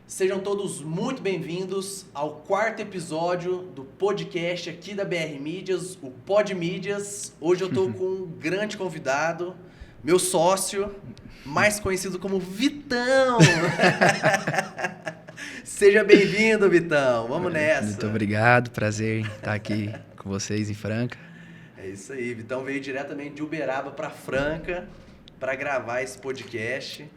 Sejam todos muito bem-vindos ao quarto episódio do podcast aqui da BR Mídias, o Pod Mídias. Hoje eu tô com um grande convidado, meu sócio, mais conhecido como Vitão. Seja bem-vindo, Vitão. Vamos nessa. Muito obrigado, prazer em estar aqui com vocês em Franca. É isso aí, Vitão veio diretamente de Uberaba para Franca para gravar esse podcast.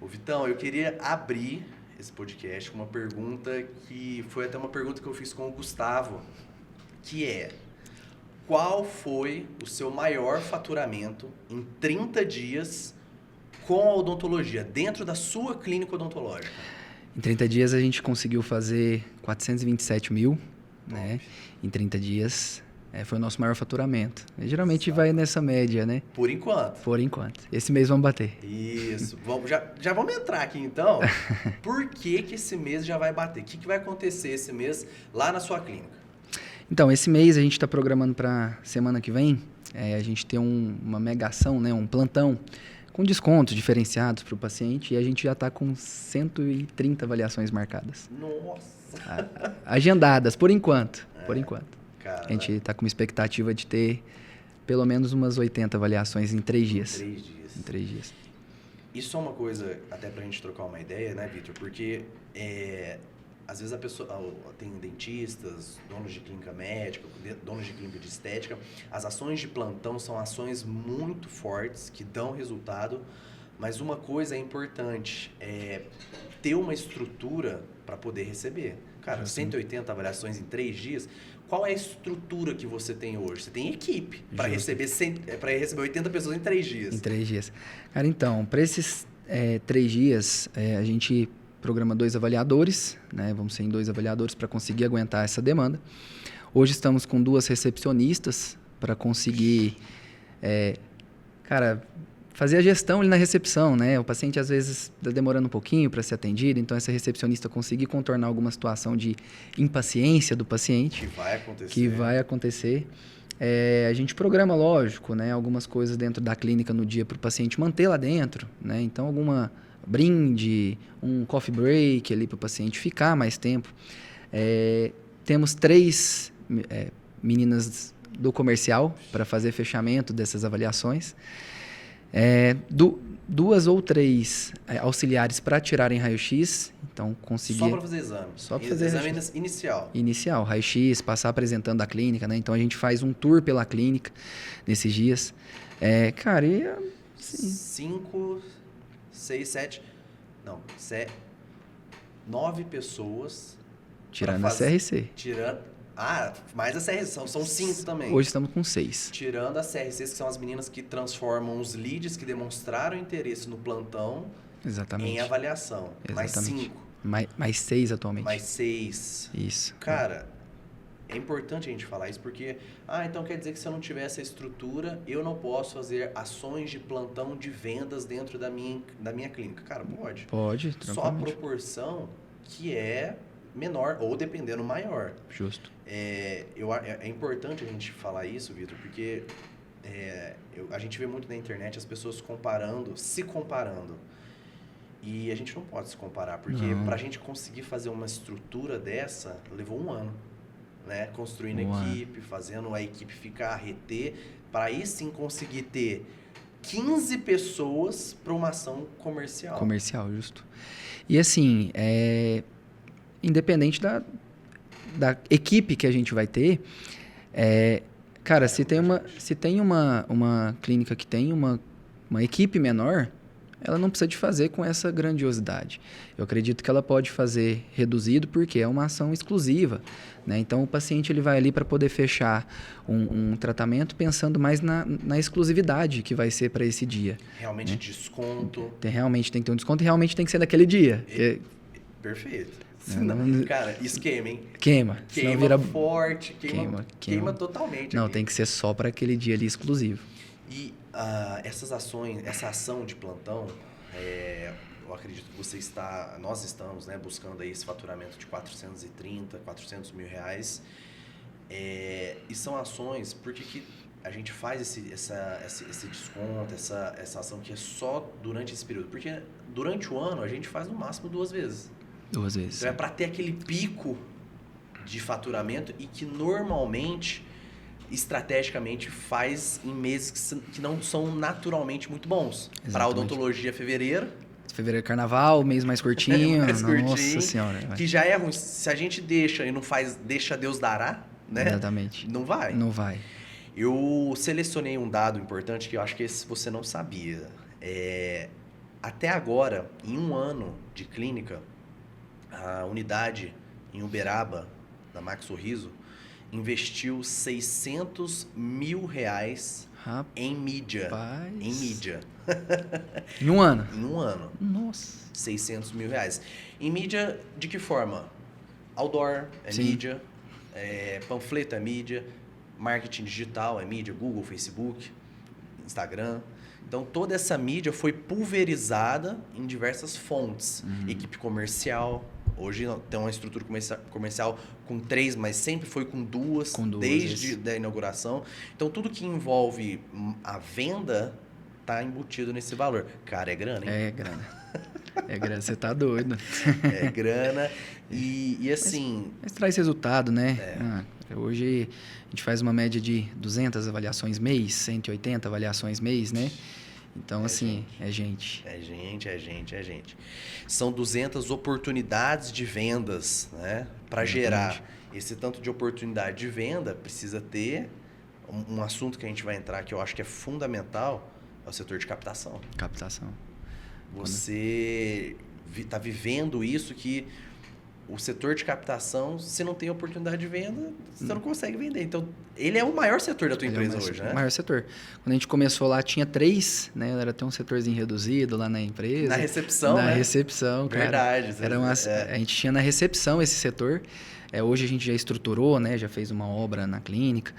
Ô Vitão, eu queria abrir esse podcast com uma pergunta que foi até uma pergunta que eu fiz com o Gustavo, que é: qual foi o seu maior faturamento em 30 dias com a odontologia, dentro da sua clínica odontológica? Em 30 dias a gente conseguiu fazer 427 mil, né? Em 30 dias foi o nosso maior faturamento. E geralmente vai nessa média, né? Por enquanto. Por enquanto. Esse mês vamos bater. Isso. Já vamos entrar aqui então. Por que esse mês já vai bater? O que vai acontecer esse mês lá na sua clínica? Então, esse mês a gente está programando para semana que vem. A gente tem uma mega ação, né? Um plantão com descontos diferenciados para o paciente e a gente já está com 130 avaliações marcadas. Nossa! Agendadas, por enquanto. Por enquanto. Cara, a gente está com uma expectativa de ter pelo menos umas 80 avaliações em 3 dias. Em 3 dias. Isso é uma coisa, até pra gente trocar uma ideia, né, Vitor? Porque às vezes a pessoa tem dentistas, donos de clínica médica, donos de clínica de estética. As ações de plantão são ações muito fortes, que dão resultado, mas uma coisa é importante, ter uma estrutura para poder receber. Cara, 180 avaliações em 3 dias, qual é a estrutura que você tem hoje? Você tem equipe para receber 80 pessoas em 3 dias. Em 3 dias. Cara, então, para esses 3 dias, a gente programa 2 avaliadores, né? Vamos ser em 2 avaliadores para conseguir aguentar essa demanda. Hoje estamos com 2 recepcionistas para conseguir, fazer a gestão ali na recepção, né? O paciente às vezes está demorando um pouquinho para ser atendido, então essa recepcionista conseguir contornar alguma situação de impaciência do paciente. Que vai acontecer. A gente programa, lógico, né? Algumas coisas dentro da clínica no dia para o paciente manter lá dentro, né? Então, alguma brinde, um coffee break ali para o paciente ficar mais tempo. Temos 3 meninas do comercial para fazer fechamento dessas avaliações. 2 ou 3 auxiliares para tirarem raio-x. Então, conseguir... Só para fazer exame? Só para fazer exame inicial? Inicial, raio-x, passar apresentando a clínica, né? Então, a gente faz um tour pela clínica nesses dias. Cara, e... Assim, 5, 6, 7... Não, 9 pessoas... Tirando a CRC. Mais a CRC, são 5 também. Hoje estamos com 6. Tirando as CRCs, que são as meninas que transformam os leads que demonstraram interesse no plantão. Exatamente. Em avaliação. Exatamente. Mais 5. Mais 6 atualmente. Mais 6. Isso. Cara, é importante a gente falar isso porque... então quer dizer que se eu não tiver essa estrutura, eu não posso fazer ações de plantão de vendas dentro da minha clínica. Cara, pode. Pode, só a proporção que é menor ou dependendo maior. Justo. É importante a gente falar isso, Vitor, porque a gente vê muito na internet as pessoas se comparando. E a gente não pode se comparar, porque pra gente conseguir fazer uma estrutura dessa, levou 1 ano. Né? Construindo equipe, fazendo a equipe ficar, reter, para aí sim conseguir ter 15 pessoas para uma ação comercial. Comercial, justo. E assim, independente da equipe que a gente vai ter, cara, se tem uma clínica que tem uma equipe menor, ela não precisa de fazer com essa grandiosidade. Eu acredito que ela pode fazer reduzido porque é uma ação exclusiva, né? Então, o paciente ele vai ali para poder fechar um tratamento pensando mais na exclusividade que vai ser para esse dia. Realmente, né? Desconto. Realmente tem que ter um desconto e realmente tem que ser daquele dia. Perfeito. Cara, isso queima, hein? Queima vira forte, queima totalmente. Não, aqui. Tem que ser só para aquele dia ali exclusivo. E essa ação de plantão, eu acredito que nós estamos, né, buscando aí esse faturamento de 430, 400 mil reais. E são ações, porque que a gente faz esse desconto, essa ação que é só durante esse período? Porque durante o ano a gente faz no máximo 2 vezes. 2 vezes. Então, é para ter aquele pico de faturamento e que normalmente, estrategicamente, faz em meses que não são naturalmente muito bons. Para odontologia, fevereiro. Fevereiro é carnaval, mês mais curtinho. Mais curtinho. Nossa senhora. Que já é ruim. Se a gente deixa e não faz, deixa Deus dará, né? Exatamente. Não vai. Não vai. Eu selecionei um dado importante que eu acho que esse você não sabia. Até agora, em 1 ano de clínica, a unidade em Uberaba, da Max Sorriso, investiu R$600 mil em mídia. Em mídia. Em 1 ano? Em 1 ano. Nossa. R$600 mil. Em mídia, de que forma? Outdoor é Sim. mídia, panfleto é mídia, marketing digital é mídia, Google, Facebook, Instagram. Então, toda essa mídia foi pulverizada em diversas fontes. Equipe comercial. Hoje tem uma estrutura comercial com 3, mas sempre foi com 2, desde a inauguração. Então, tudo que envolve a venda está embutido nesse valor. Cara, é grana, hein? É grana. É grana, você tá doido. É grana. E assim... Mas traz resultado, né? Hoje a gente faz uma média de 200 avaliações mês, 180 avaliações mês, né? Então, é gente. É gente. São 200 oportunidades de vendas, né? Para gerar esse tanto de oportunidade de venda, precisa ter um assunto que a gente vai entrar que eu acho que é fundamental, é o setor de captação. Captação. Você está vivendo isso que o setor de captação, se não tem oportunidade de venda, você não consegue vender. Então, ele é o maior setor da tua empresa hoje, né? O maior setor. Quando a gente começou lá, tinha 3, né? Era até um setorzinho reduzido lá na empresa. Na recepção, Na recepção, cara. Verdade. A gente tinha na recepção esse setor. Hoje a gente já estruturou, né? Já fez uma obra na clínica.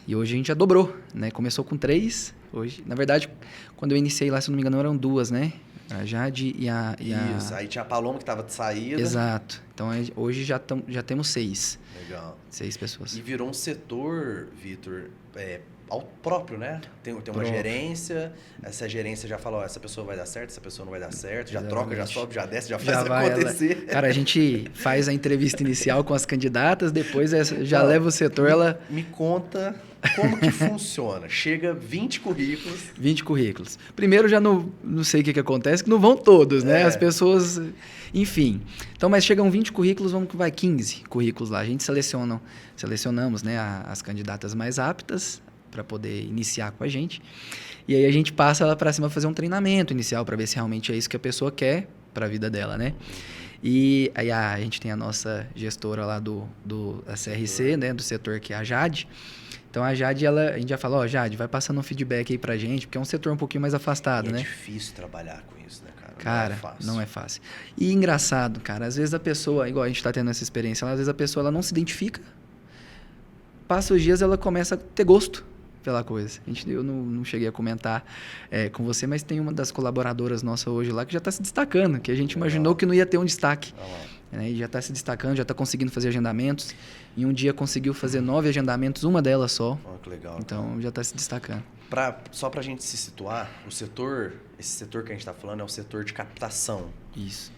E hoje a gente já dobrou, né? Começou com 3. Hoje, na verdade, quando eu iniciei lá, se não me engano, eram 2, né? A Jade e a... Isso, aí tinha a Paloma que estava de saída. Exato. Então, hoje já temos 6. Legal. 6 pessoas. E virou um setor, Vitor, ao próprio, né? Tem uma gerência, essa gerência já fala, essa pessoa vai dar certo, essa pessoa não vai dar certo, já troca, já sobe, já desce, já faz acontecer. Cara, a gente faz a entrevista inicial com as candidatas, depois já leva o setor, Me conta como que funciona. Chega 20 currículos. 20 currículos. Primeiro, já não sei o que acontece, que não vão todos, né? As pessoas... Enfim. Então, mas chegam 20 currículos, vamos que vai 15 currículos lá. A gente selecionamos, né, as candidatas mais aptas para poder iniciar com a gente. E aí a gente passa lá para cima fazer um treinamento inicial para ver se realmente é isso que a pessoa quer para a vida dela, né? E aí a gente tem a nossa gestora lá da CRC, né, do setor, que é a Jade. Então, a Jade, a gente já falou, Jade, vai passando um feedback aí pra gente, porque é um setor um pouquinho mais afastado, né? É difícil trabalhar com isso, né, cara? Cara, não é fácil. E engraçado, cara, às vezes a pessoa, igual a gente tá tendo essa experiência, às vezes a pessoa ela não se identifica, passa os dias, ela começa a ter gosto pela coisa. Eu não cheguei a comentar com você, mas tem uma das colaboradoras nossa hoje lá que já está se destacando, que a gente imaginou que não ia ter um destaque. Né? E já está se destacando, já está conseguindo fazer agendamentos. Em um dia conseguiu fazer 9 agendamentos, uma delas só. Que legal. Então já está se destacando. Só para a gente se situar, esse setor que a gente está falando é o setor de captação. Isso.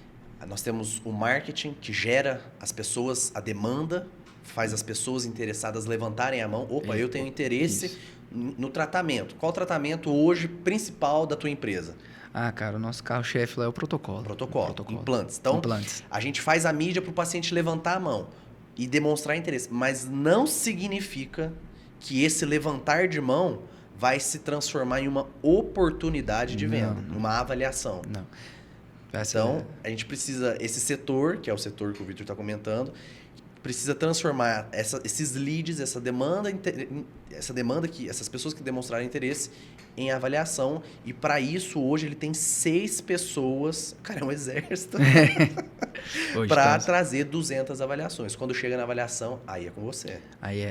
Nós temos o marketing que gera as pessoas, a demanda, faz as pessoas interessadas levantarem a mão. Opa, eu tenho interesse no tratamento. Qual o tratamento hoje principal da tua empresa? Cara, o nosso carro-chefe lá é o protocolo. Protocolo. Implantes. Então, a gente faz a mídia para o paciente levantar a mão e demonstrar interesse. Mas não significa que esse levantar de mão vai se transformar em uma oportunidade de venda, numa avaliação. Não. Então, a gente precisa... Esse setor, que é o setor que o Vitor está comentando, precisa transformar esses leads, essa demanda que essas pessoas que demonstraram interesse em avaliação. E para isso, hoje, ele tem 6 pessoas, cara, é um exército, para trazer 200 avaliações. Quando chega na avaliação, aí é com você. Aí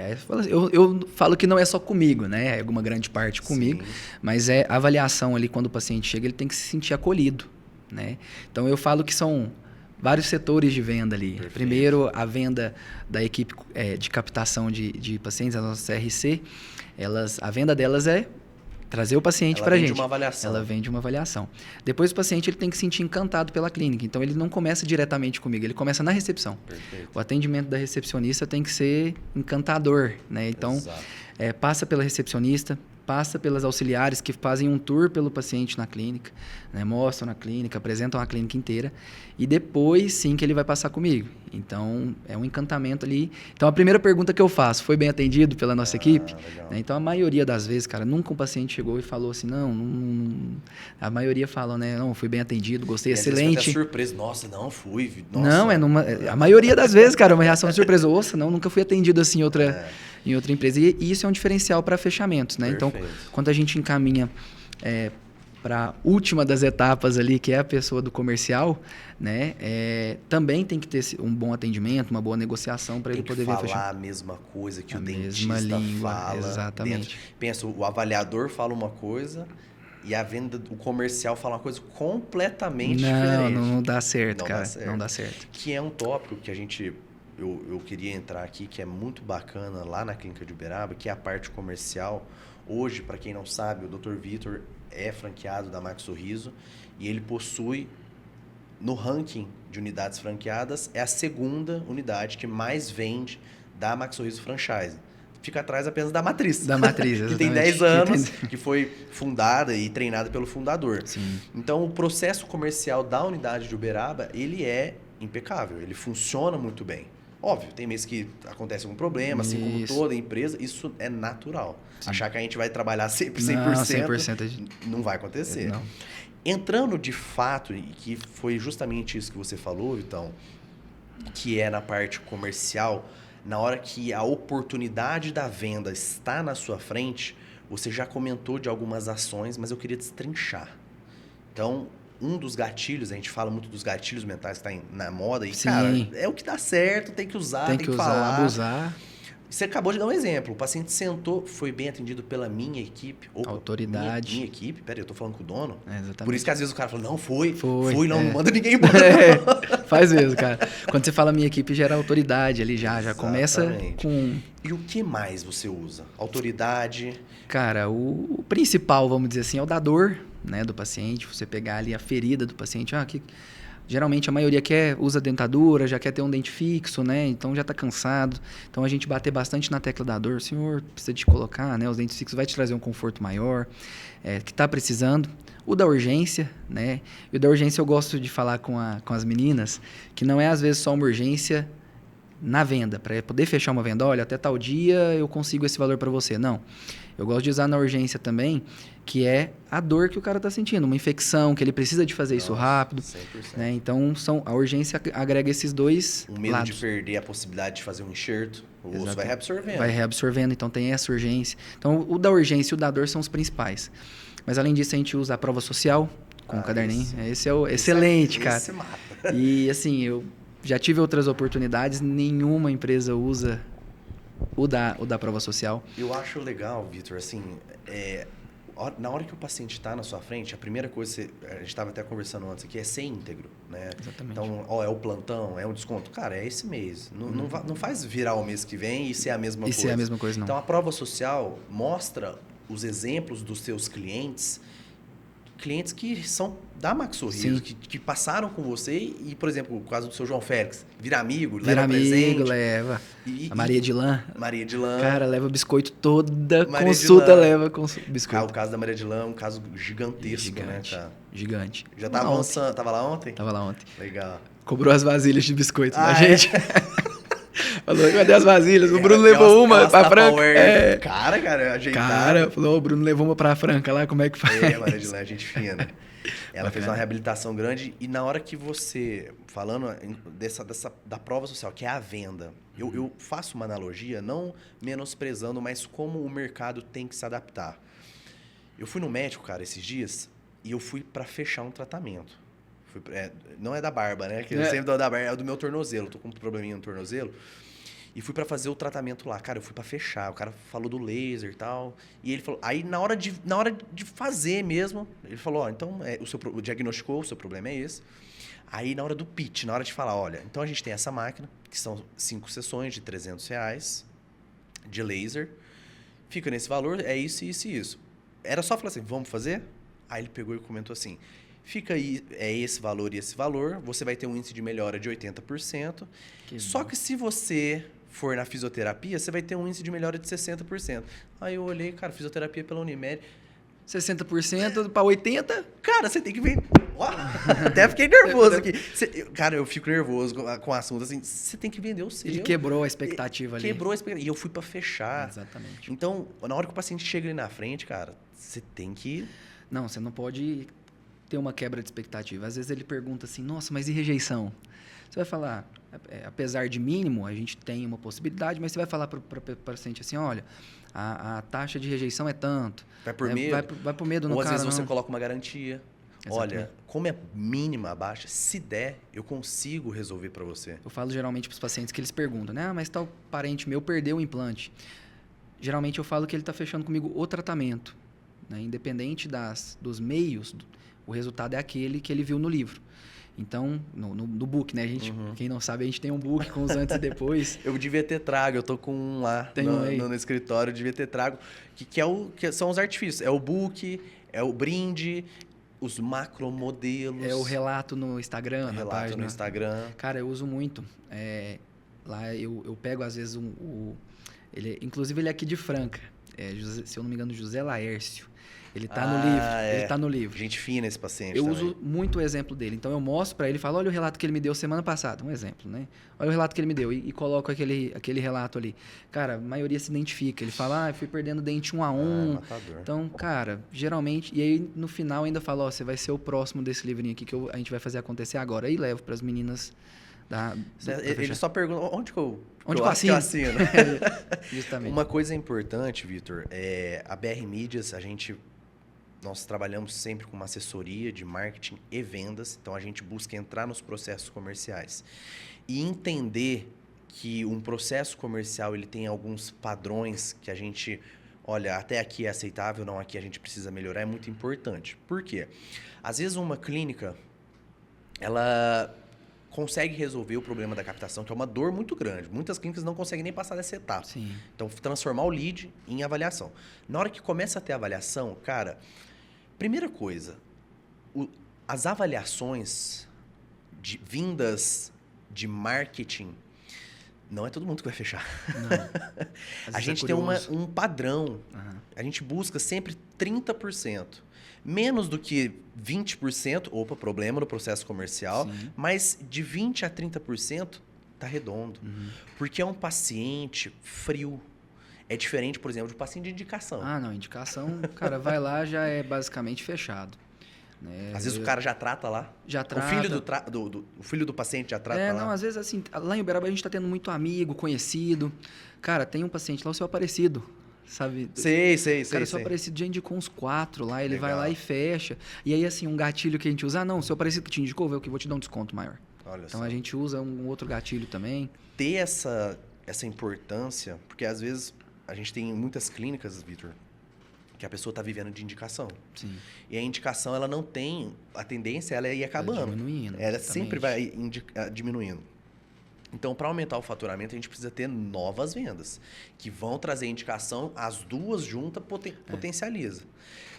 eu falo que não é só comigo, né? É alguma grande parte comigo, mas a avaliação ali, quando o paciente chega, ele tem que se sentir acolhido, né? Então, eu falo que são vários setores de venda ali. Perfeito. Primeiro, a venda da equipe de captação de pacientes, a nossa CRC, a venda delas é trazer o paciente para a gente. Ela vem de uma avaliação. Ela vem de uma avaliação. Depois o paciente ele tem que se sentir encantado pela clínica. Então ele não começa diretamente comigo, ele começa na recepção. Perfeito. O atendimento da recepcionista tem que ser encantador, né? Então passa pela recepcionista, passa pelas auxiliares que fazem um tour pelo paciente na clínica, né? Mostram na clínica, apresentam a clínica inteira e depois sim que ele vai passar comigo. Então, é um encantamento ali. Então, a primeira pergunta que eu faço, foi bem atendido pela nossa equipe? Né? Então, a maioria das vezes, cara, nunca um paciente chegou e falou assim, não. A maioria fala, né, não, fui bem atendido, gostei, excelente. Até surpresa, nossa, não fui. Nossa. Não, a maioria das vezes, cara, uma reação de surpresa. Nossa, não, nunca fui atendido assim em outra empresa. E isso é um diferencial para fechamentos, né? Perfeito. Então, quando a gente encaminha para a última das etapas ali, que é a pessoa do comercial, né? Também tem que ter um bom atendimento, uma boa negociação para ele poder vir fechar. Falar a mesma coisa que o mesma dentista língua, fala. exatamente. Pensa, o avaliador fala uma coisa e o comercial fala uma coisa completamente diferente. Não dá certo, cara. Não dá certo. Que é um tópico que eu queria entrar aqui, que é muito bacana lá na Clínica de Uberaba, que é a parte comercial. Hoje, para quem não sabe, o Dr. Vitor é franqueado da Max Sorriso e ele possui, no ranking de unidades franqueadas, é a segunda unidade que mais vende da Max Sorriso Franchise. Fica atrás apenas da Matriz. Da Matriz, exatamente. Que tem 10 anos, que foi fundada e treinada pelo fundador. Sim. Então, o processo comercial da unidade de Uberaba, ele é impecável, ele funciona muito bem. Óbvio, tem meses que acontece algum problema, assim como toda empresa, isso é natural. Sim. Achar que a gente vai trabalhar sempre 100%, não, 100% não vai acontecer. Não. Entrando de fato, e que foi justamente isso que você falou, então, que é na parte comercial, na hora que a oportunidade da venda está na sua frente, você já comentou de algumas ações, mas eu queria destrinchar. Então, um dos gatilhos, a gente fala muito dos gatilhos mentais que está na moda, e, sim, cara, é o que dá certo, tem que usar, tem que usar, falar. Abusar. Você acabou de dar um exemplo. O paciente sentou, foi bem atendido pela minha equipe. Opa, autoridade. Minha equipe? Peraí, eu tô falando com o dono? Exatamente. Por isso que às vezes o cara fala, não, fui, não manda ninguém embora. Faz mesmo, cara. Quando você fala minha equipe, gera autoridade ali já começa com... E o que mais você usa? Autoridade? Cara, o principal, vamos dizer assim, é o da dor, né, do paciente. Você pegar ali a ferida do paciente. Geralmente a maioria usa dentadura, já quer ter um dente fixo, né? Então já está cansado. Então a gente bater bastante na tecla da dor. Senhor, precisa de colocar, né? Os dentes fixos vai te trazer um conforto maior, que está precisando. O da urgência, né? E o da urgência eu gosto de falar com as meninas, que não é às vezes só uma urgência na venda, para poder fechar uma venda. Olha, até tal dia eu consigo esse valor para você. Não. Eu gosto de usar na urgência também, que é a dor que o cara está sentindo, uma infecção, que ele precisa de fazer isso rápido. 100%. Né? Então, a urgência agrega esses dois medo lados. De perder a possibilidade de fazer um enxerto, o osso vai reabsorvendo. Vai reabsorvendo, então tem essa urgência. Então, o da urgência e o da dor são os principais. Mas, além disso, a gente usa a prova social com o caderninho. Esse é o excelente, cara. Esse mata. E, assim, eu já tive outras oportunidades, nenhuma empresa usa o da prova social. Eu acho legal, Vitor, assim, na hora que o paciente está na sua frente, a primeira coisa, a gente estava até conversando antes aqui, é ser íntegro, né? Exatamente. Então, é o plantão, é um desconto. Cara, é esse mês. Não faz virar o mês que vem e ser a mesma coisa. E ser a mesma coisa, não. Então, a prova social mostra os exemplos dos seus clientes que são da Max Sorriso, que passaram com você e, por exemplo, o caso do seu João Félix, vira amigo, leva presente. Leva. A Maria Edilã. Cara, leva biscoito toda consulta, leva biscoito. O caso da Maria Edilã é um caso gigantesco, né, cara? Gigante. Já tava avançando, tava lá ontem? Tava lá ontem. Legal. Cobrou as vasilhas de biscoito da gente. Falou, cadê as vasilhas? O Bruno levou uma pra Franca. Cara, ajeitado. Cara, falou, o Bruno levou uma pra Franca lá, como é que faz? A Maria Edilã, gente fina. Ela fez uma reabilitação grande e na hora que você, falando da prova social, que é a venda, eu faço uma analogia, não menosprezando, mas como o mercado tem que se adaptar. Eu fui no médico, cara, esses dias, e eu fui para fechar um tratamento. Não é da barba, né? Que eu sempre dou da barba, é do meu tornozelo. Tô com um probleminha no tornozelo. E fui para fazer o tratamento lá. Cara, eu fui para fechar. O cara falou do laser e tal. E ele falou... Aí, na hora de fazer mesmo, ele falou, então, diagnosticou, o seu problema é esse. Aí, na hora do pitch, na hora de falar, olha, então a gente tem essa máquina, que são 5 sessões de R$300 de laser. Fica nesse valor, é isso, isso e isso. Era só falar assim, vamos fazer? Aí ele pegou e comentou assim, fica aí, é esse valor e esse valor, você vai ter um índice de melhora de 80%, só que se você for na fisioterapia, você vai ter um índice de melhora de 60%. Aí eu olhei, cara, fisioterapia pela Unimed... 60% para 80%? Cara, você tem que ver... Até fiquei nervoso aqui. Cara, eu fico nervoso com o assunto, assim, você tem que vender o seu. Ele quebrou a expectativa ali. Quebrou a expectativa. E eu fui para fechar. Exatamente. Então, na hora que o paciente chega ali na frente, cara, você tem que... Não, você não pode ter uma quebra de expectativa. Às vezes ele pergunta assim, nossa, mas e rejeição? Você vai falar, apesar de mínimo, a gente tem uma possibilidade, mas você vai falar para o paciente assim, olha, a taxa de rejeição é tanto. Vai por medo. Vai por medo no Ou cara. às vezes você não. coloca uma garantia. Exatamente. Olha, como é mínima, baixa, se der, eu consigo resolver para você. Eu falo geralmente para os pacientes que eles perguntam, né? Ah, mas tal parente meu perdeu o implante. Geralmente eu falo que ele está fechando comigo o tratamento. Né? Independente dos meios, o resultado é aquele que ele viu no livro. Então, no book, né? A gente, quem não sabe, a gente tem um book com os antes e depois. Eu devia ter trago, eu tô com um lá no escritório, eu devia ter trago, que são os artifícios. É o book, é o brinde, os macromodelos. É o relato no Instagram, na página. No Instagram. Cara, eu uso muito. Lá eu pego, às vezes, inclusive ele é aqui de Franca. Se eu não me engano, José Laércio. Ele tá no livro. Ele tá no livro. Gente fina esse paciente Eu também. uso muito o exemplo dele. Então, eu mostro para ele e falo, olha o relato que ele me deu semana passada. Um exemplo, né? Olha o relato que ele me deu. E coloco aquele relato ali. Cara, a maioria se identifica. Ele fala, eu fui perdendo dente 1 a 1. Matador. Então, cara, geralmente... E aí, no final, ainda falo, você vai ser o próximo desse livrinho aqui que a gente vai fazer acontecer agora. Aí levo para as meninas... Ele só pergunta, onde que eu assino? Justamente. Uma coisa importante, Vitor, a BR Mídias, nós trabalhamos sempre com uma assessoria de marketing e vendas, então a gente busca entrar nos processos comerciais e entender que um processo comercial ele tem alguns padrões que a gente, olha, até aqui é aceitável, não, aqui a gente precisa melhorar, é muito importante. Por quê? Às vezes uma clínica, ela consegue resolver o problema da captação, que é uma dor muito grande. Muitas clínicas não conseguem nem passar dessa etapa. Sim. Então, transformar o lead em avaliação. Na hora que começa a ter avaliação, cara, primeira coisa, as avaliações vindas de marketing, não é todo mundo que vai fechar. Não. A gente tem um padrão. A gente busca sempre 30%. Menos do que 20%, opa, problema no processo comercial, sim, mas de 20% a 30% tá redondo. Porque é um paciente frio. É diferente, por exemplo, de um paciente de indicação. Ah, não, indicação, cara, vai lá, já é basicamente fechado. Né? Às vezes o cara já trata lá. Já trata. O filho do paciente já trata lá. Não, às vezes assim, lá em Uberaba a gente tá tendo muito amigo, conhecido. Cara, tem um paciente lá, o seu Aparecido. Sabe? Sei. Cara, o seu Aparecido já indicou uns 4 lá, ele vai lá e fecha. E aí, assim, um gatilho que a gente usa, não, o seu Aparecido que te indicou, vou te dar um desconto maior. Olha então, só. A gente usa um outro gatilho também. Ter essa importância, porque às vezes a gente tem muitas clínicas, Vitor, que a pessoa está vivendo de indicação. Sim. E a indicação, ela não tem... A tendência, ela é ir acabando. Ela diminuindo. Ela sempre vai diminuindo. Então, para aumentar o faturamento, a gente precisa ter novas vendas, que vão trazer indicação, as duas juntas potencializa.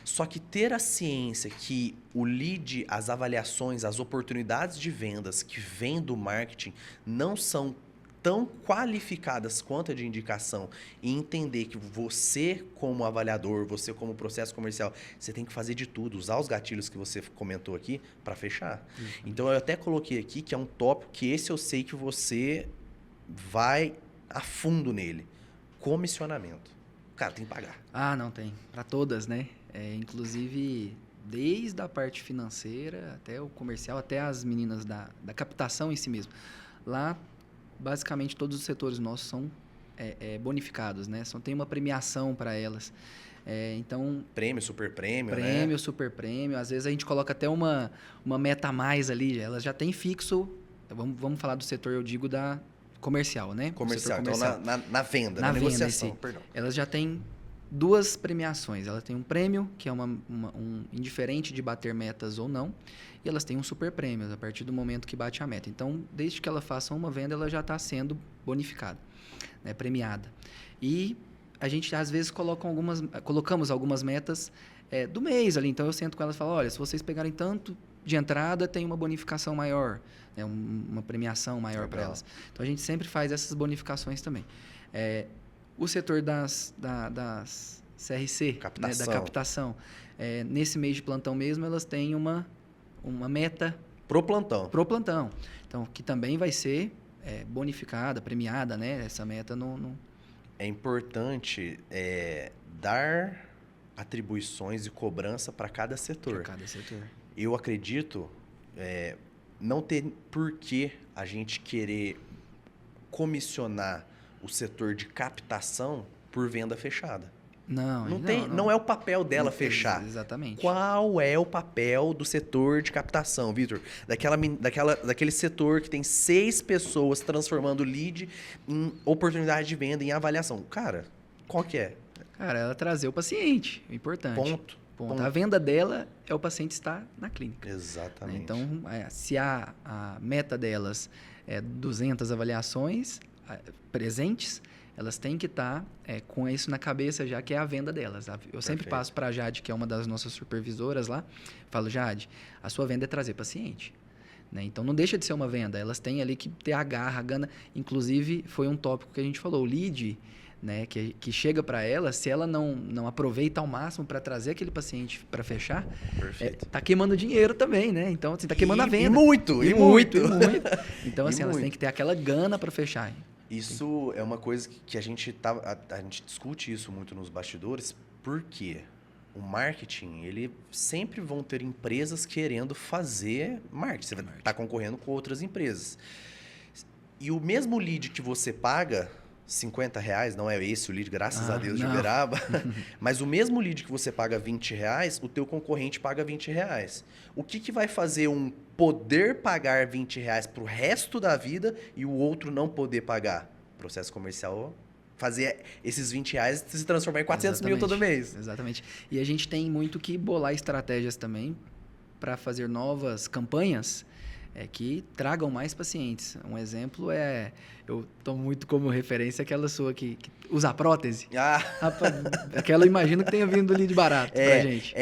Só que ter a ciência que o lead, as avaliações, as oportunidades de vendas que vêm do marketing não são tão qualificadas quanto a de indicação, e entender que você como avaliador, você como processo comercial, você tem que fazer de tudo, usar os gatilhos que você comentou aqui para fechar. Então eu até coloquei aqui que é um tópico que esse eu sei que você vai a fundo nele. Comissionamento. Cara, tem que pagar. Ah, não tem. Para todas, né? Inclusive, desde a parte financeira até o comercial, até as meninas da captação em si mesmo. Lá, basicamente, todos os setores nossos são bonificados, né? Tem uma premiação para elas. Então... Prêmio, super prêmio, né? Prêmio, super prêmio. Às vezes a gente coloca até uma meta a mais ali. Elas já têm fixo... Vamos falar do setor, eu digo, da comercial, né? Comercial. Então, na venda, na negociação, perdão. Elas já têm 2 premiações. Ela tem um prêmio, que é um indiferente de bater metas ou não, e elas têm um super prêmio a partir do momento que bate a meta. Então, desde que ela faça uma venda, ela já está sendo bonificada, né, premiada. E a gente, às vezes, colocamos algumas metas do mês ali. Então, eu sento com elas e falo, olha, se vocês pegarem tanto de entrada, tem uma bonificação maior, né? Uma premiação maior para elas. Então, a gente sempre faz essas bonificações também. O setor das CRC, né, da captação, nesse mês de plantão mesmo, elas têm uma meta... Pro plantão. Então, que também vai ser bonificada, premiada, né? Essa meta É importante dar atribuições e cobrança para cada setor. Eu acredito não ter por que a gente querer comissionar o setor de captação por venda fechada. Não é o papel dela fechar. Exatamente. Qual é o papel do setor de captação, Vitor? Daquele setor que tem 6 pessoas transformando lead em oportunidade de venda, em avaliação. Cara, qual que é? Cara, ela trazer o paciente, é importante. Ponto. A venda dela é o paciente estar na clínica. Exatamente. Então, se a meta delas é 200 avaliações presentes, elas têm que estar com isso na cabeça já, que é a venda delas. Eu sempre passo para a Jade, que é uma das nossas supervisoras lá, falo, Jade, a sua venda é trazer paciente. Né? Então, não deixa de ser uma venda. Elas têm ali que ter a garra, a gana. Inclusive, foi um tópico que a gente falou, o lead, né, que chega para ela, se ela não aproveita ao máximo para trazer aquele paciente para fechar, tá queimando dinheiro também, né? Então, assim, tá queimando a venda. E muito. Então, assim, elas têm que ter aquela gana para fechar. Isso é uma coisa que a gente discute isso muito nos bastidores, porque o marketing, ele sempre vão ter empresas querendo fazer marketing. Você vai estar concorrendo com outras empresas. E o mesmo lead que você paga, R$50, não é esse o lead, graças a Deus, de Uberaba, mas o mesmo lead que você paga R$20, o teu concorrente paga R$20. O que vai fazer um poder pagar R$20 para o resto da vida e o outro não poder pagar? Processo comercial, fazer esses R$20 se transformar em 400 mil todo mês. Exatamente. E a gente tem muito que bolar estratégias também para fazer novas campanhas que tragam mais pacientes. Um exemplo eu tomo muito como referência aquela sua que usa a prótese. Aquela, imagino que tenha vindo ali de barato pra gente.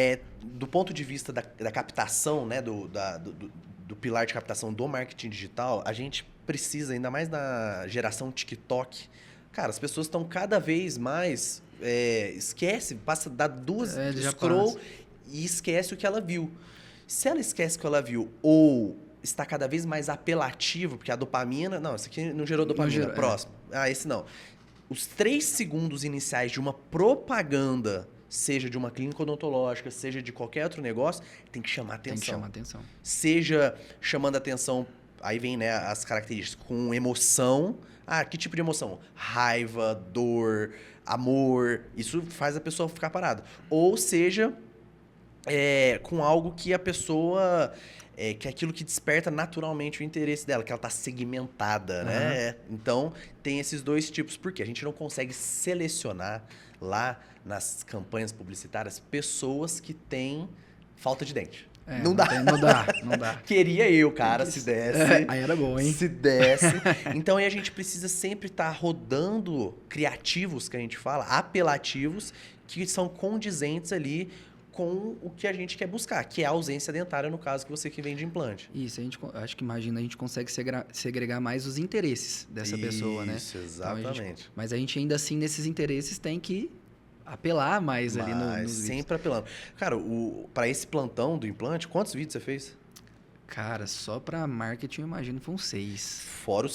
Do ponto de vista da captação, né, do pilar de captação do marketing digital, a gente precisa, ainda mais na geração TikTok. Cara, as pessoas estão cada vez mais... passa, dá duas scroll e esquece o que ela viu. Se ela esquece o que ela viu ou está cada vez mais apelativo, porque a dopamina... Não, esse aqui não gerou dopamina. Próximo. Esse não. Os 3 segundos iniciais de uma propaganda, seja de uma clínica odontológica, seja de qualquer outro negócio, tem que chamar atenção. Tem que chamar atenção. Seja chamando atenção, aí vem, né, as características, com emoção. Que tipo de emoção? Raiva, dor, amor. Isso faz a pessoa ficar parada. Ou seja, com algo que a pessoa... que é aquilo que desperta naturalmente o interesse dela, que ela está segmentada, né? Então, tem esses 2 tipos. Por quê? A gente não consegue selecionar lá nas campanhas publicitárias pessoas que têm falta de dente. Não dá. Não dá. Queria eu, cara, se desse. Aí era bom, hein? Se desse. Então, aí a gente precisa sempre estar rodando criativos, que a gente fala, apelativos, que são condizentes ali com o que a gente quer buscar, que é a ausência dentária, no caso que você que vende implante. Isso, a gente consegue segregar mais os interesses dessa pessoa, né? Isso, exatamente. Então, mas a gente ainda assim, nesses interesses, tem que apelar mais ali nos sempre apelando. Cara, para esse plantão do implante, quantos vídeos você fez? Cara, só para marketing, eu imagino, foram 6. Fora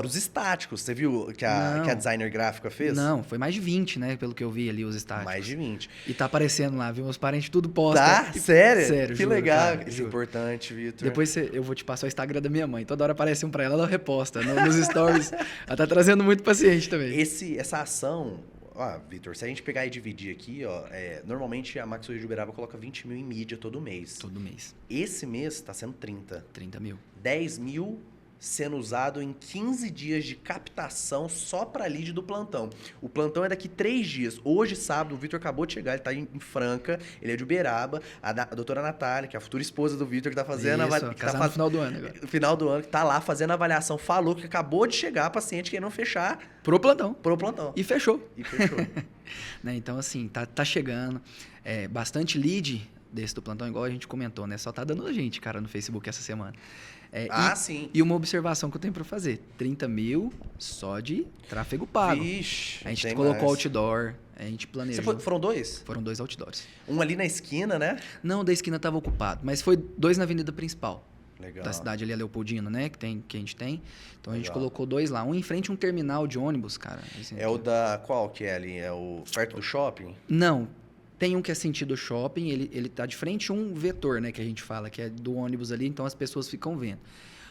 os estáticos. Você viu que a designer gráfica fez? Não, foi mais de 20, né? Pelo que eu vi ali, os estáticos. Mais de 20. E tá aparecendo lá, viu? Meus parentes tudo postam. Tá? Sério? Sério, que juro, legal. Cara, isso é importante, Vitor. Depois eu vou te passar o Instagram da minha mãe. Toda hora aparece um pra ela, ela reposta nos stories. Ela tá trazendo muito paciente também. Essa ação... Vitor, se a gente pegar e dividir aqui, normalmente a Max de Uberaba coloca 20 mil em mídia todo mês. Todo mês. Esse mês está sendo 30. 30 mil. 10 mil sendo usado em 15 dias de captação só para lead do plantão. O plantão é daqui 3 dias. Hoje, sábado, o Vitor acabou de chegar, ele está em Franca, ele é de Uberaba. A doutora Natália, que é a futura esposa do Vitor, que está fazendo... no final do ano agora. No final do ano, que está lá fazendo a avaliação, falou que acabou de chegar a paciente querendo fechar... Pro plantão. E fechou. Né? Então, assim, tá chegando. Bastante lead desse do plantão, igual a gente comentou, né? Só tá dando gente, cara, no Facebook essa semana. Sim. E uma observação que eu tenho para fazer. 30 mil só de tráfego pago. Vixe, a gente colocou outdoor, a gente planejou. Foram 2? Foram 2 outdoors. Um ali na esquina, né? Não, da esquina estava ocupado, mas foi 2 na avenida principal. Legal. Da cidade ali, a Leopoldina, né? Que a gente tem. Então, a gente colocou 2 lá. Um em frente a um terminal de ônibus, cara. Assim, o da... Qual que é ali? É o perto do shopping? Não. Tem um que é sentido shopping, ele tá de frente a um vetor, né? Que a gente fala, que é do ônibus ali, então as pessoas ficam vendo.